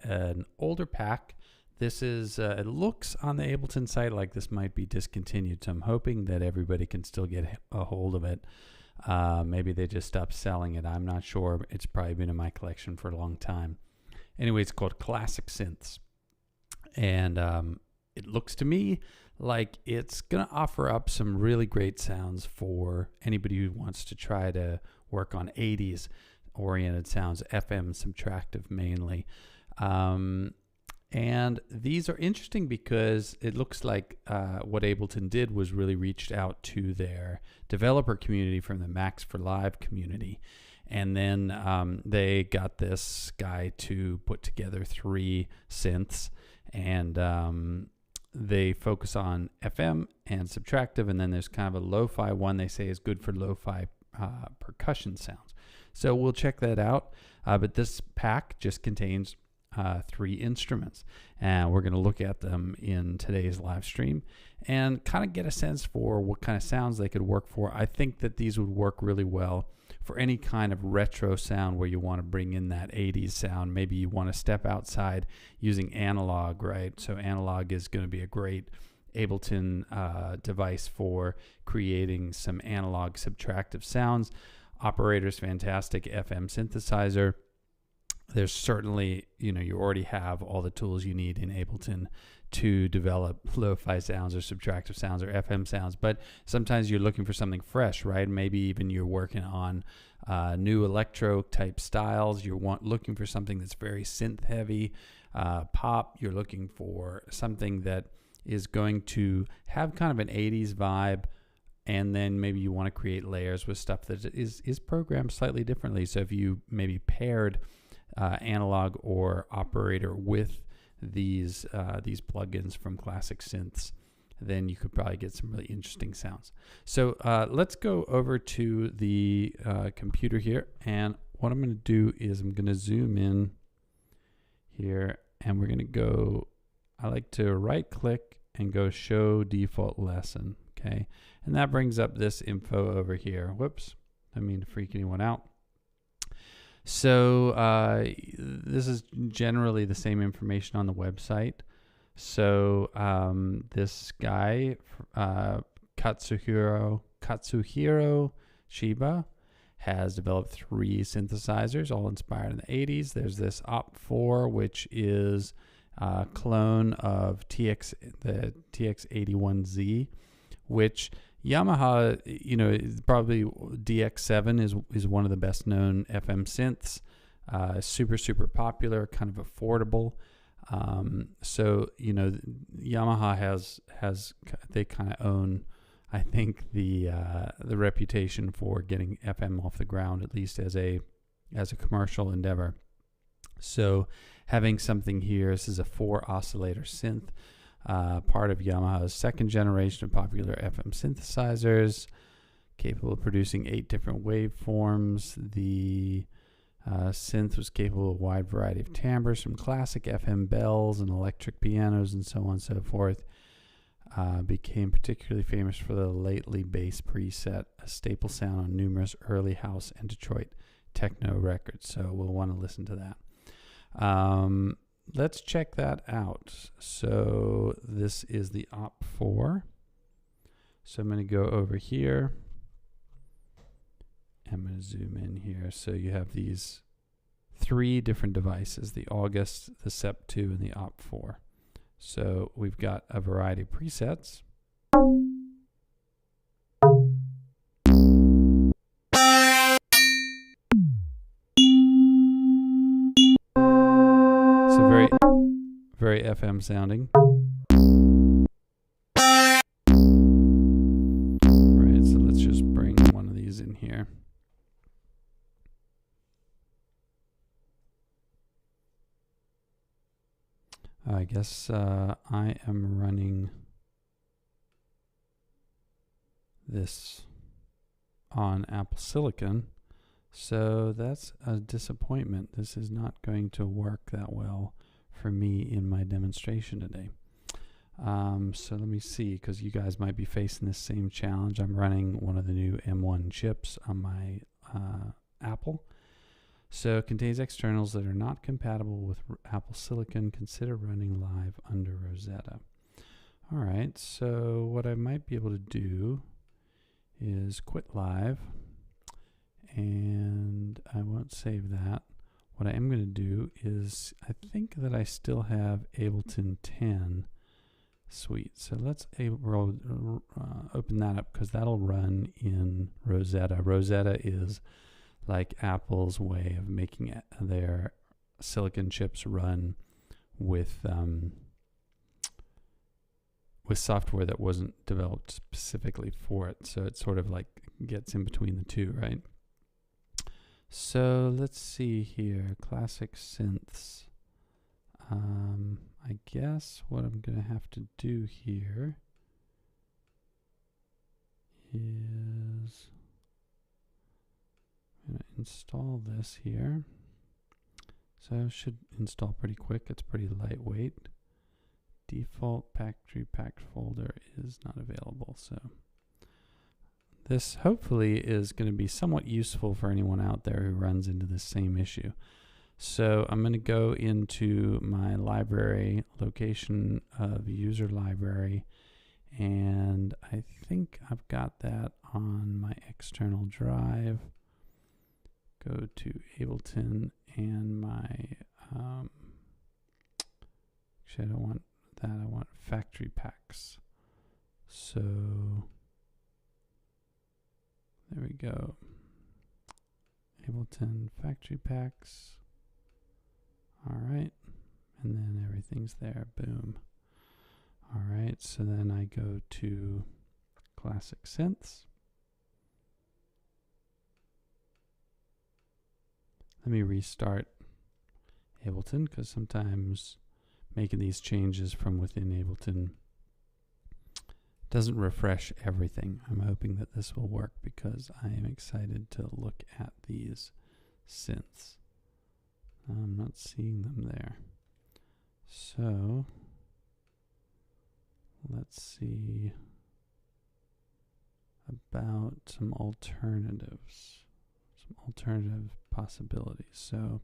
an older pack. This is, it looks on the Ableton site like this might be discontinued, so I'm hoping that everybody can still get a hold of it. Maybe they just stopped selling it. I'm not sure. It's probably been in my collection for a long time. Anyway, it's called Classic Synths. And it looks to me like it's going to offer up some really great sounds for anybody who wants to try to work on 80s oriented sounds, FM subtractive mainly. And these are interesting because it looks like what Ableton did was really reached out to their developer community from the Max for Live community. And then they got this guy to put together 3 synths, and they focus on FM and subtractive, and then there's kind of a lo-fi one they say is good for lo-fi percussion sounds. So we'll check that out. But this pack just contains 3 instruments, and we're going to look at them in today's live stream and kind of get a sense for what kind of sounds they could work for. I think that these would work really well for any kind of retro sound where you want to bring in that 80s sound. Maybe you want to step outside using analog, right? So analog is going to be a great Ableton device for creating some analog subtractive sounds. Operator's fantastic, FM synthesizer. There's certainly, you already have all the tools you need in Ableton to develop lo-fi sounds or subtractive sounds or FM sounds, but sometimes you're looking for something fresh, right? Maybe even you're working on new electro type styles. You're looking for something that's very synth heavy, pop. You're looking for something that is going to have kind of an 80s vibe, and then maybe you want to create layers with stuff that is programmed slightly differently. So if you maybe paired analog or operator with these plugins from Classic Synths, then you could probably get some really interesting sounds. So let's go over to the computer here, and what I'm going to do is I'm going to zoom in here, and we're going to go, I like to right click and go show default lesson, okay? And that brings up this info over here. Whoops, I didn't mean to freak anyone out. So this is generally the same information on the website. So this guy, Katsuhiro Chiba, has developed 3 synthesizers, all inspired in the 80s. There's this Op4, which is a clone of the TX81Z, which Yamaha, probably DX7 is one of the best known FM synths. Super popular, kind of affordable. So Yamaha has they kind of own, I think, the reputation for getting FM off the ground, at least as a commercial endeavor. So having something here, this is a 4 oscillator synth. Part of Yamaha's 2nd generation of popular FM synthesizers, capable of producing 8 different waveforms. The synth was capable of a wide variety of timbres, from classic FM bells and electric pianos and so on and so forth. Became particularly famous for the lately bass preset, a staple sound on numerous early house and Detroit techno records. So we'll want to listen to that. Let's check that out. So this is the Op4. So I'm going to go over here. I'm going to zoom in here. So you have these 3 different devices, the August, the Sep2, and the Op4. So we've got a variety of presets. So very FM sounding. Right, so let's just bring one of these in here. I guess I am running this on Apple Silicon, so that's a disappointment. This is not going to work that well for me in my demonstration today. So let me see, because you guys might be facing this same challenge. I'm running one of the new M1 chips on my Apple. So it contains externals that are not compatible with Apple Silicon. Consider running live under Rosetta. All right, so what I might be able to do is quit live, and I won't save that. What I am going to do is, I think that I still have Ableton 10 suite. So let's open that up, because that'll run in Rosetta. Rosetta is like Apple's way of making their silicon chips run with software that wasn't developed specifically for it. So it sort of like gets in between the two, right? So let's see here, classic synths. I guess what I'm going to have to do here is I'm going to install this here. So it should install pretty quick. It's pretty lightweight. Default factory packed folder is not available. So this hopefully is going to be somewhat useful for anyone out there who runs into the same issue. So I'm going to go into my library, location of user library, and I think I've got that on my external drive. Go to Ableton and my, actually I don't want that, I want factory packs. So there we go. Ableton factory packs. All right, and then everything's there, boom. All right, so then I go to classic synths. Let me restart Ableton, because sometimes making these changes from within Ableton doesn't refresh everything. I'm hoping that this will work, because I am excited to look at these synths. I'm not seeing them there. So let's see about some alternatives, some alternative possibilities. So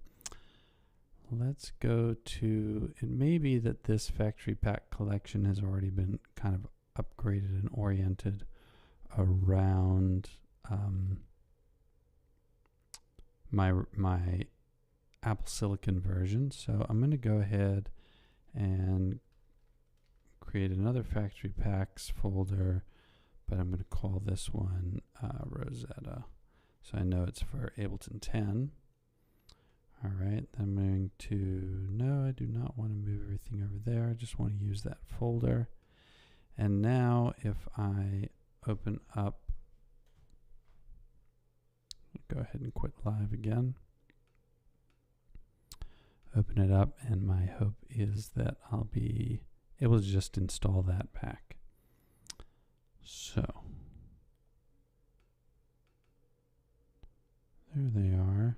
let's go to, it may be that this factory pack collection has already been kind of upgraded and oriented around my Apple Silicon version. So I'm going to go ahead and create another factory packs folder, but I'm going to call this one Rosetta. So I know it's for Ableton 10. All right, I'm going to, no, I do not want to move everything over there. I just want to use that folder. And now if I open up, go ahead and quit live again. Open it up, and my hope is that I'll be able to just install that pack. So there they are.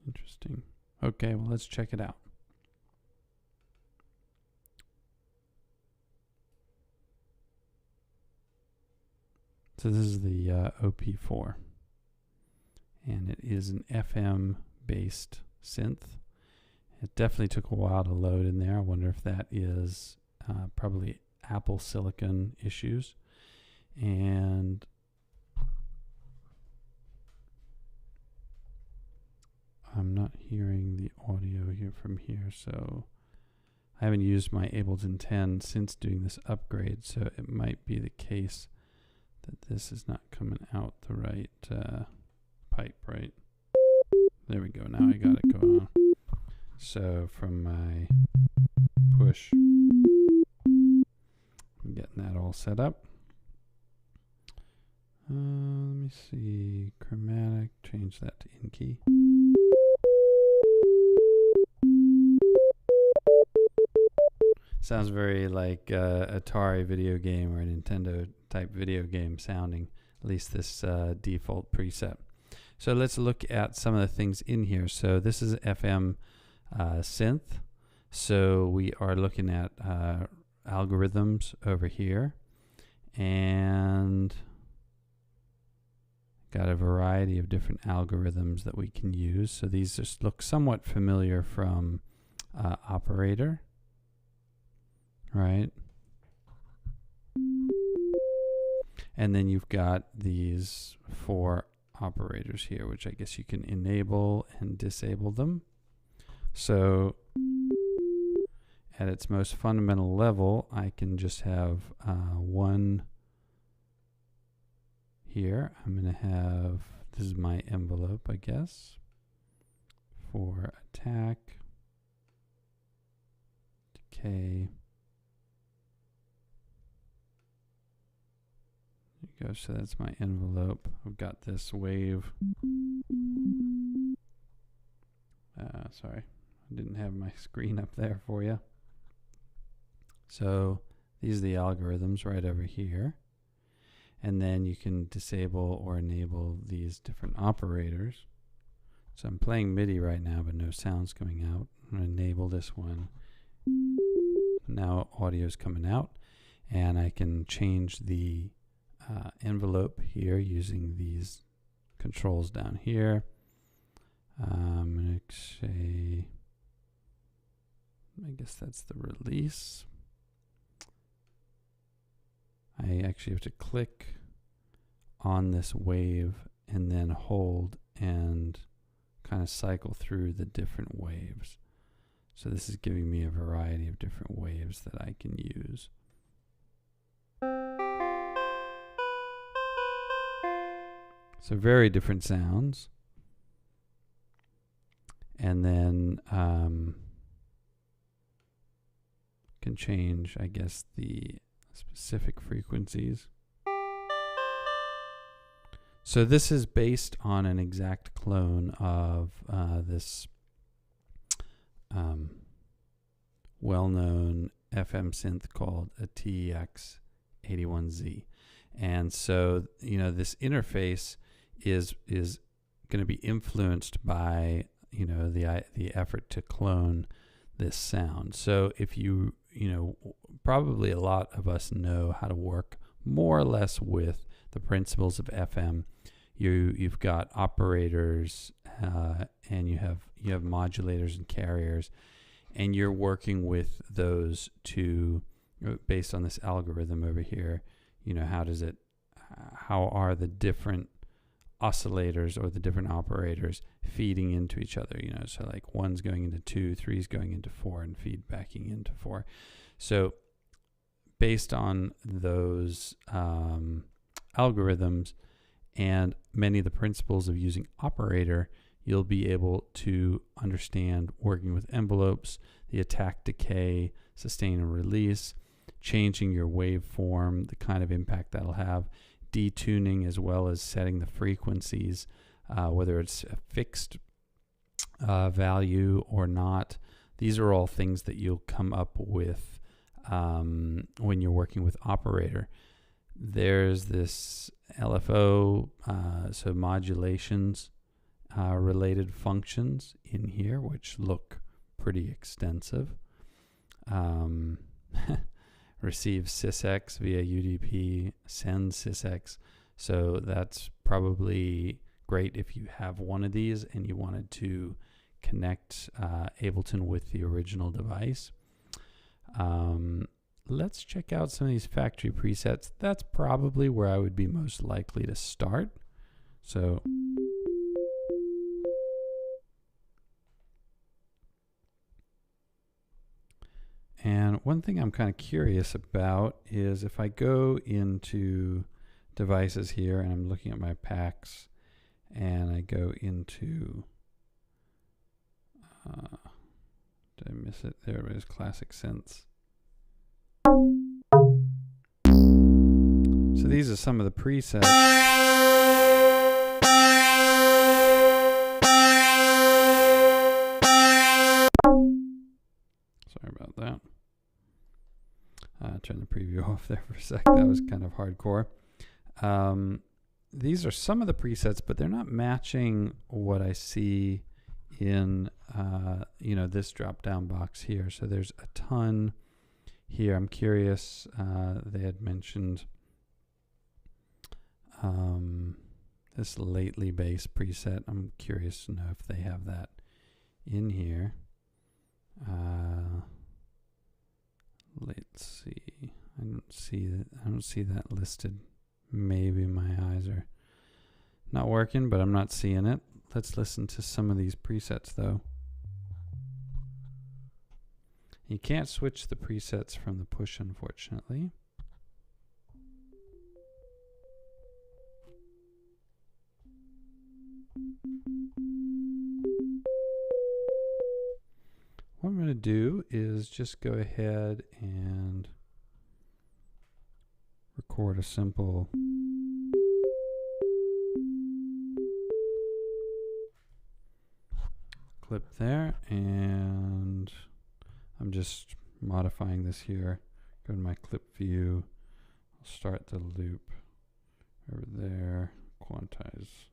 Interesting. Okay, well, let's check it out. So this is the OP4, and it is an FM based synth. It definitely took a while to load in there. I wonder if that is probably Apple Silicon issues. And I'm not hearing the audio here from here, so I haven't used my Ableton 10 since doing this upgrade, so it might be the case that this is not coming out the right pipe, right? There we go. Now I got it going on. So from my push, I'm getting that all set up. Let me see. Chromatic, change that to in key. Sounds very like Atari video game or a Nintendo type video game sounding, at least this default preset. So let's look at some of the things in here. So this is FM synth. So we are looking at algorithms over here. And got a variety of different algorithms that we can use. So these just look somewhat familiar from operator, right? And then you've got these 4 operators here, which I guess you can enable and disable them. So at its most fundamental level, I can just have one here. I'm going to have, this is my envelope, I guess, for attack, decay. There you go. So that's my envelope. I've got this wave. Sorry, I didn't have my screen up there for you. So these are the algorithms right over here. And then you can disable or enable these different operators. So I'm playing MIDI right now, but no sound's coming out. I'm going to enable this one. Now audio's coming out. And I can change the envelope here using these controls down here. I'm going to say, I guess that's the release. I actually have to click on this wave and then hold and kind of cycle through the different waves. So this is giving me a variety of different waves that I can use. So very different sounds. And then can change, I guess, the specific frequencies. So this is based on an exact clone of this well-known FM synth called a TX81Z. And so, you know, this interface is going to be influenced by, you know, the effort to clone this sound. So if you know, probably a lot of us know how to work more or less with the principles of FM. You've got operators and you have modulators and carriers, and you're working with those to, based on this algorithm over here, you know, how are the different oscillators or the different operators feeding into each other, you know, so like 1's going into 2, 3's going into 4, and feedbacking into 4. So based on those algorithms and many of the principles of using operator, you'll be able to understand working with envelopes, the attack, decay, sustain and release, changing your waveform, the kind of impact that'll have, detuning, as well as setting the frequencies, whether it's a fixed value or not. These are all things that you'll come up with when you're working with operator. There's this LFO, so modulations related functions in here, which look pretty extensive. Receive sysx via UDP, send sysx. So that's probably great if you have one of these and you wanted to connect Ableton with the original device. Let's check out some of these factory presets. That's probably where I would be most likely to start. So and one thing I'm kind of curious about is if I go into devices here and I'm looking at my packs and I go into, did I miss it? There it is, classic synths. So these are some of the presets. Sorry about that. Turn the preview off there for a sec. That was kind of hardcore. These are some of the presets, but they're not matching what I see in you know, this drop-down box here. So there's a ton here. I'm curious. They had mentioned this lately bass preset. I'm curious to know if they have that in here. Let's see. I don't see that listed. Maybe my eyes are not working, but I'm not seeing it. Let's listen to some of these presets though. You can't switch the presets from the push, unfortunately. What I'm going to do is just go ahead and record a simple clip there, and I'm just modifying this here. Go to my clip view, I'll start the loop over there, quantize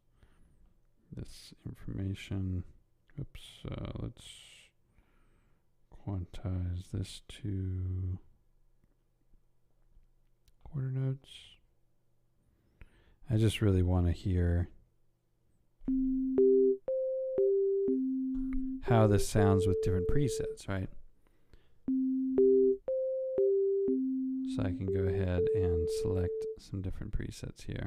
this information. Oops, let's quantize this to quarter notes. I just really want to hear how this sounds with different presets, right? So I can go ahead and select some different presets here.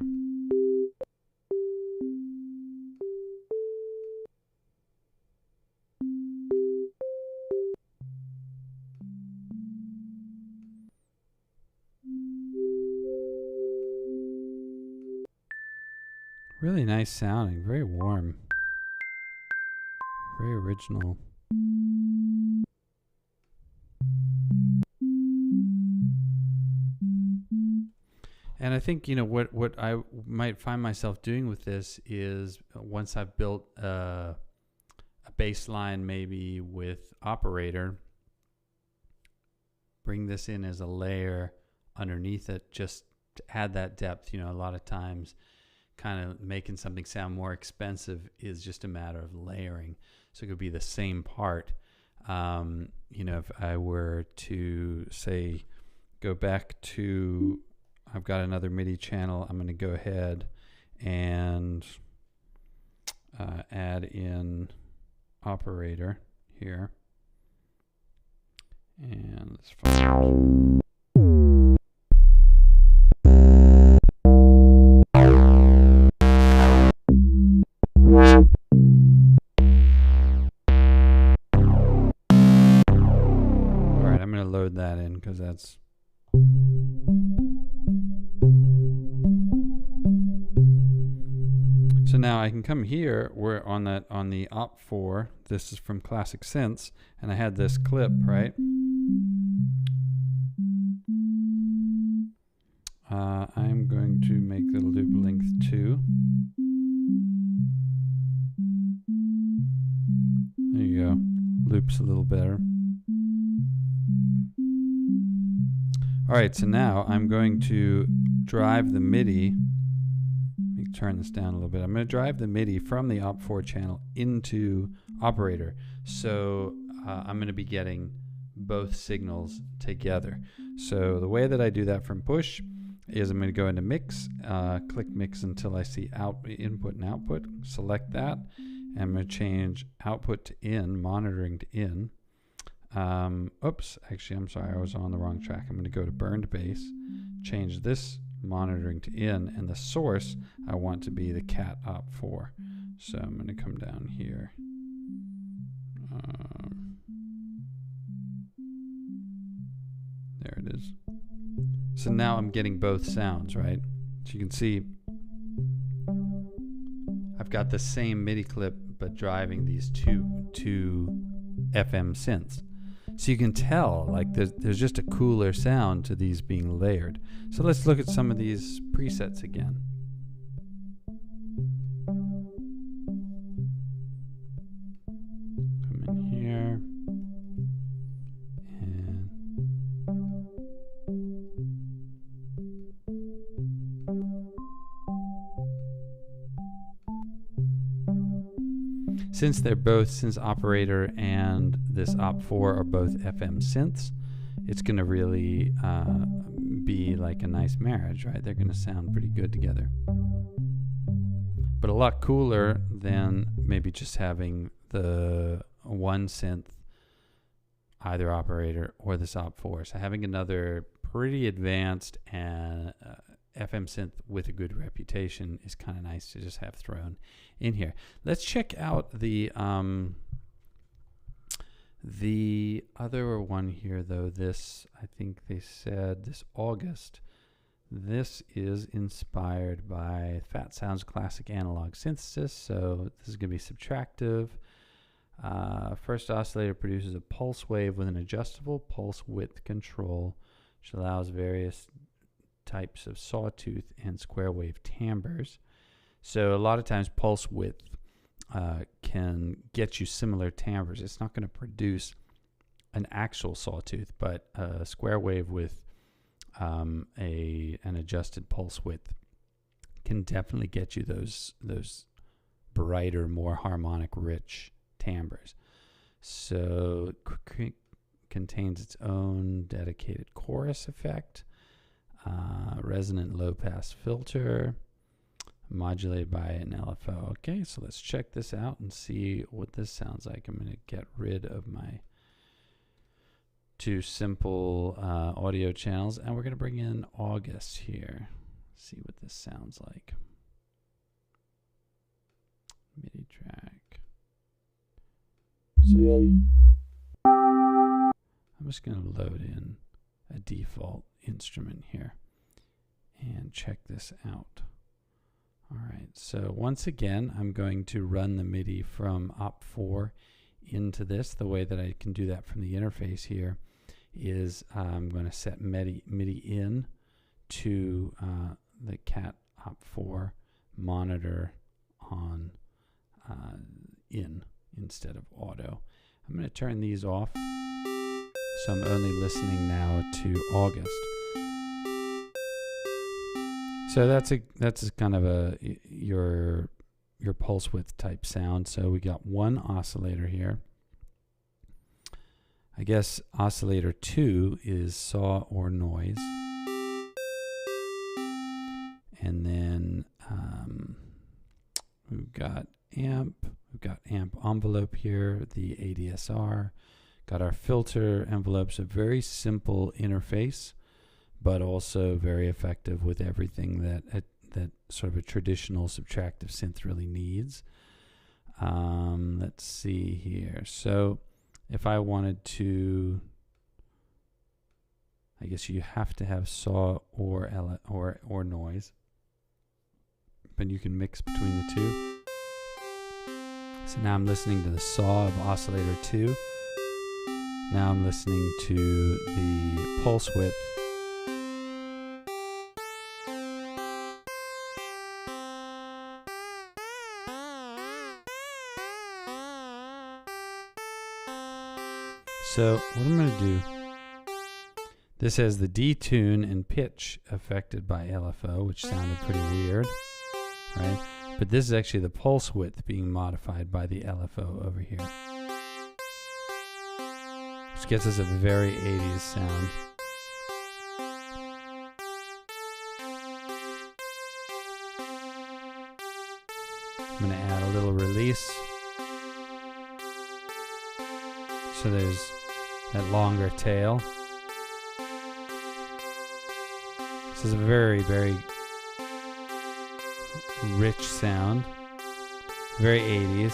Really nice sounding, very warm, very original. And I think, you know, what I might find myself doing with this is once I've built a bass line maybe with operator, bring this in as a layer underneath it just to add that depth. You know, a lot of times kind of making something sound more expensive is just a matter of layering. So it could be the same part. You know, if I were to say, go back to, I've got another MIDI channel, I'm going to go ahead and add in operator here. And let's find that in because that's so now I can come here where on the op4, this is from Classic Synths, and I had this clip, right? I'm going to make the loop length 2. There you go. Loops a little better. All right, so now I'm going to drive the MIDI. Let me turn this down a little bit. I'm going to drive the MIDI from the op4 channel into operator. So I'm going to be getting both signals together. So the way that I do that from push is I'm going to go into mix, click mix until I see input and output. Select that, and I'm going to change output to in, monitoring to in. Oops, actually, I'm sorry, I was on the wrong track. I'm going to go to burned bass, change this monitoring to in, and the source I want to be the cat op4. So I'm going to come down here. There it is. So now I'm getting both sounds, right? So you can see I've got the same MIDI clip, but driving these two FM synths. So you can tell, like, there's just a cooler sound to these being layered. So let's look at some of these presets again. Come in here. And since they're both, since operator and this op4 are both FM synths, it's going to really be like a nice marriage, right? They're going to sound pretty good together. but a lot cooler than maybe just having the one synth, either operator or this op4. So having another pretty advanced and FM synth with a good reputation is kind of nice to just have thrown in here. Let's check out the other one here, though. This, I think they said, this August. This is inspired by Fat Sound's classic analog synthesis, so this is going to be subtractive. First oscillator produces a pulse wave with an adjustable pulse width control, which allows various types of sawtooth and square wave timbres. So a lot of times pulse width can get you similar timbres. It's not going to produce an actual sawtooth, but a square wave with an adjusted pulse width can definitely get you those brighter, more harmonic, rich timbres. So it contains its own dedicated chorus effect, resonant low-pass filter, modulated by an LFO. Okay, so let's check this out and see what this sounds like. I'm going to get rid of my two simple audio channels, and we're going to bring in August here. See what this sounds like. MIDI track. So I'm just going to load in a default instrument here and check this out. All right, so once again, I'm going to run the MIDI from op4 into this. The way that I can do that from the interface here is I'm going to set MIDI in to the Cat op4 monitor on in instead of auto. I'm going to turn these off, so I'm only listening now to August. So that's a kind of a your pulse width type sound. So we got one oscillator here. I guess oscillator 2 is saw or noise. And then we've got amp envelope here, the ADSR, got our filter envelopes, a very simple interface, but also very effective with everything that sort of a traditional subtractive synth really needs. Let's see here. So if I wanted to, I guess you have to have saw or noise, but you can mix between the two. So now I'm listening to the saw of oscillator 2. Now I'm listening to the pulse width. So what I'm going to do, this has the detune and pitch affected by LFO, which sounded pretty weird, right? But this is actually the pulse width being modified by the LFO over here, which gets us a very 80s sound. I'm going to add a little release. So there's that longer tail. This is a very, very rich sound. Very 80s.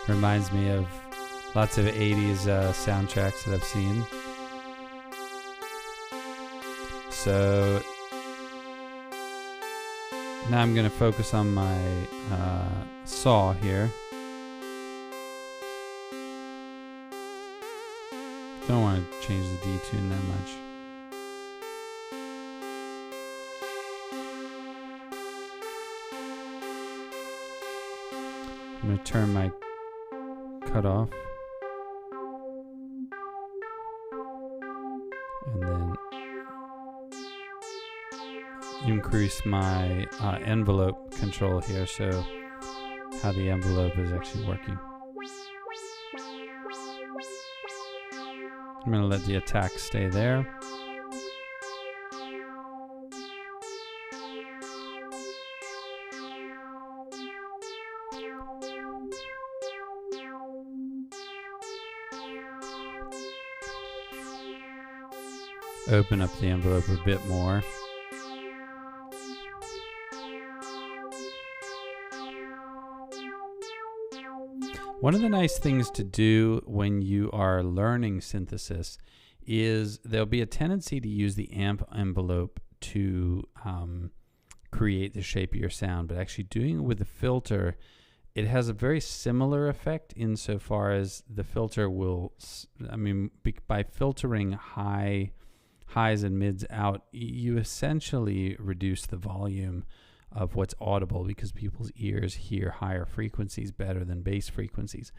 Reminds me of lots of 80s soundtracks that I've seen. So now I'm going to focus on my saw here. Don't want to change the detune that much. I'm going to turn my cutoff and then increase my envelope control here, so how the envelope is actually working. I'm going to let the attack stay there. open up the envelope a bit more. One of the nice things to do when you are learning synthesis is there'll be a tendency to use the amp envelope to create the shape of your sound, but actually doing it with the filter, it has a very similar effect insofar as the filter will, by filtering highs and mids out, you essentially reduce the volume of what's audible because people's ears hear higher frequencies better than bass frequencies.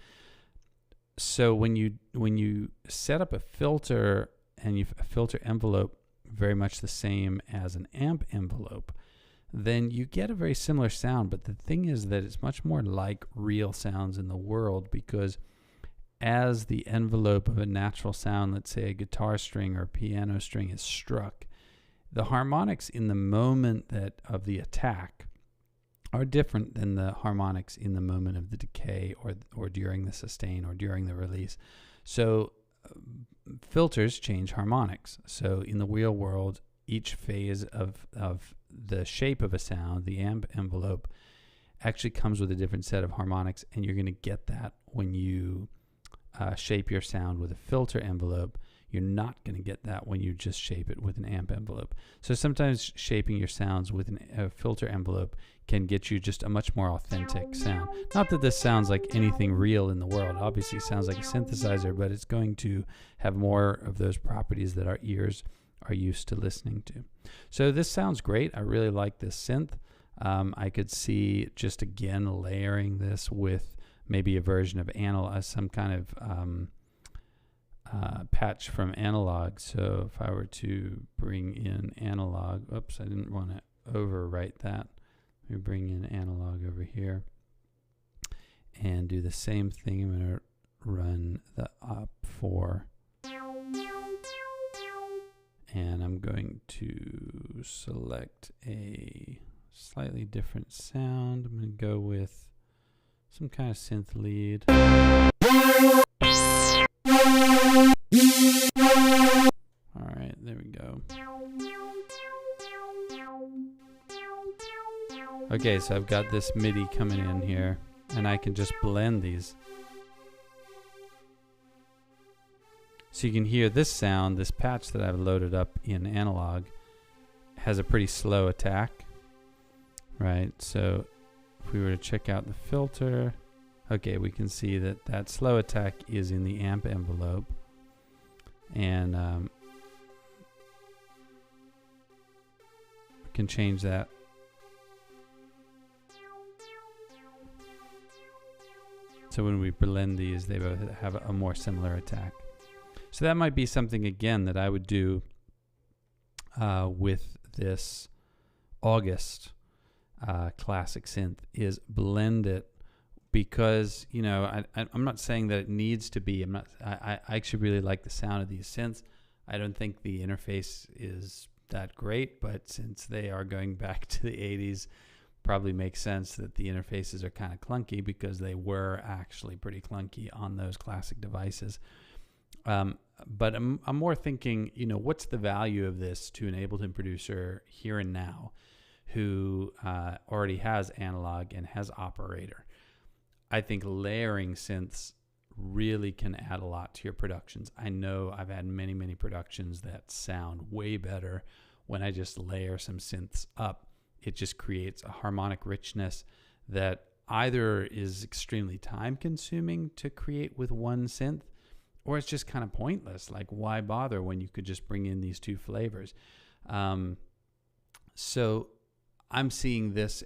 So when you set up a filter and a filter envelope very much the same as an amp envelope, then you get a very similar sound. But the thing is that it's much more like real sounds in the world, because as the envelope of a natural sound, let's say a guitar string or a piano string, is struck, the harmonics in the moment of the attack are different than the harmonics in the moment of the decay or during the sustain or during the release. So filters change harmonics. So in the real world, each phase of the shape of a sound, the amp envelope, actually comes with a different set of harmonics, and you're going to get that when you shape your sound with a filter envelope. You're not going to get that when you just shape it with an amp envelope. So sometimes shaping your sounds with a filter envelope can get you just a much more authentic sound. Not that this sounds like anything real in the world. Obviously it sounds like a synthesizer, but it's going to have more of those properties that our ears are used to listening to. So this sounds great. I really like this synth. I could see just again layering this with maybe a version of some kind of patch from analog. So if I were to bring in analog, oops, I didn't want to overwrite that. Let me bring in analog over here and do the same thing. I'm going to run the op4, and I'm going to select a slightly different sound. I'm going to go with some kind of synth lead. All right, there we go. Okay, so I've got this MIDI coming in here, and I can just blend these. So you can hear this sound, this patch that I've loaded up in analog has a pretty slow attack, right? So if we were to check out the filter, okay, we can see that that slow attack is in the amp envelope. And we can change that. So when we blend these, they both have a more similar attack. So that might be something, again, that I would do with this August classic synth, is blend it, because, you know, I'm not saying that it needs to be. I actually really like the sound of these synths. I don't think the interface is that great, but since they are going back to the 80s, probably makes sense that the interfaces are kind of clunky, because they were actually pretty clunky on those classic devices. But I'm more thinking, you know, what's the value of this to an Ableton producer here and now who already has analog and has operator? I think layering synths really can add a lot to your productions. I know I've had many, many productions that sound way better when I just layer some synths up. It just creates a harmonic richness that either is extremely time consuming to create with one synth, or it's just kind of pointless. Like, why bother when you could just bring in these two flavors? So I'm seeing this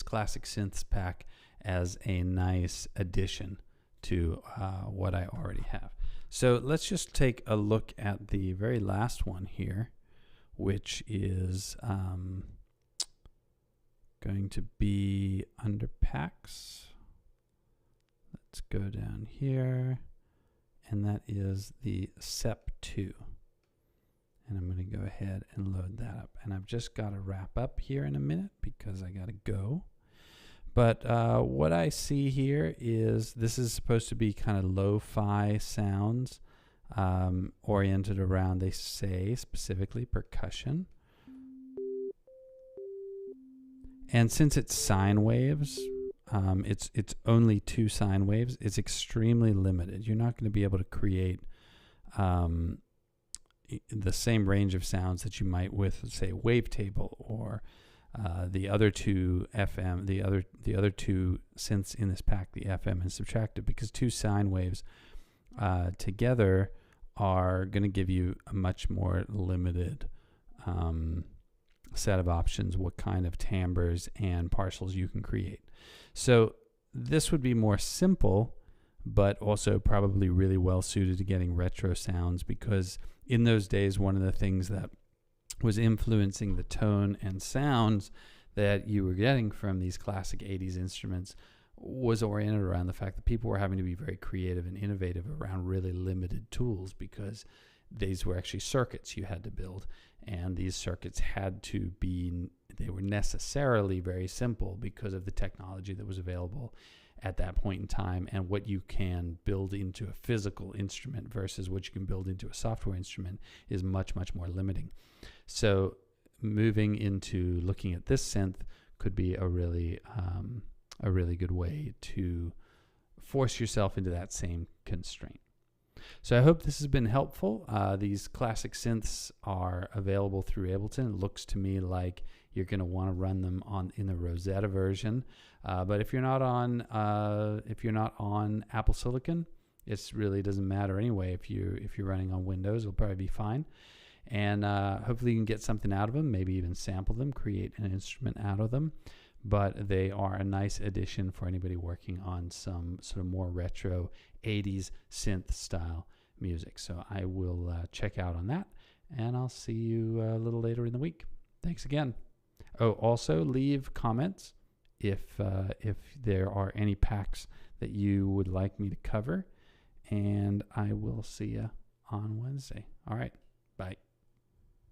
classic synths pack as a nice addition to what I already have. So let's just take a look at the very last one here, which is going to be under packs. Let's go down here, and that is the SEP2. And I'm going to go ahead and load that up. And I've just got to wrap up here in a minute because I got to go. But what I see here is this is supposed to be kind of lo-fi sounds. oriented around, they say, specifically percussion. And since it's sine waves, it's only 2 sine waves. It's extremely limited. You're not going to be able to create the same range of sounds that you might with, say, a wavetable or the other 2 FM, the other 2 synths in this pack, the FM and subtractive, because 2 sine waves together are going to give you a much more limited set of options, what kind of timbres and partials you can create. So this would be more simple, but also probably really well suited to getting retro sounds, because in those days, one of the things that was influencing the tone and sounds that you were getting from these classic 80s instruments was oriented around the fact that people were having to be very creative and innovative around really limited tools, because these were actually circuits you had to build, and these circuits had to be, they were necessarily very simple because of the technology that was available at that point in time, and what you can build into a physical instrument versus what you can build into a software instrument is much, much more limiting. So moving into looking at this synth could be a really good way to force yourself into that same constraint. So I hope this has been helpful. These classic synths are available through Ableton. It looks to me like you're going to want to run them in the Rosetta version. But if you're not on Apple Silicon, it really doesn't matter anyway. If you're running on Windows, it'll probably be fine. And hopefully you can get something out of them. Maybe even sample them, create an instrument out of them. But they are a nice addition for anybody working on some sort of more retro 80s synth style music. So I will check out on that, and I'll see you a little later in the week. Thanks again. Oh, also leave comments if there are any packs that you would like me to cover, and I will see you on Wednesday. All right.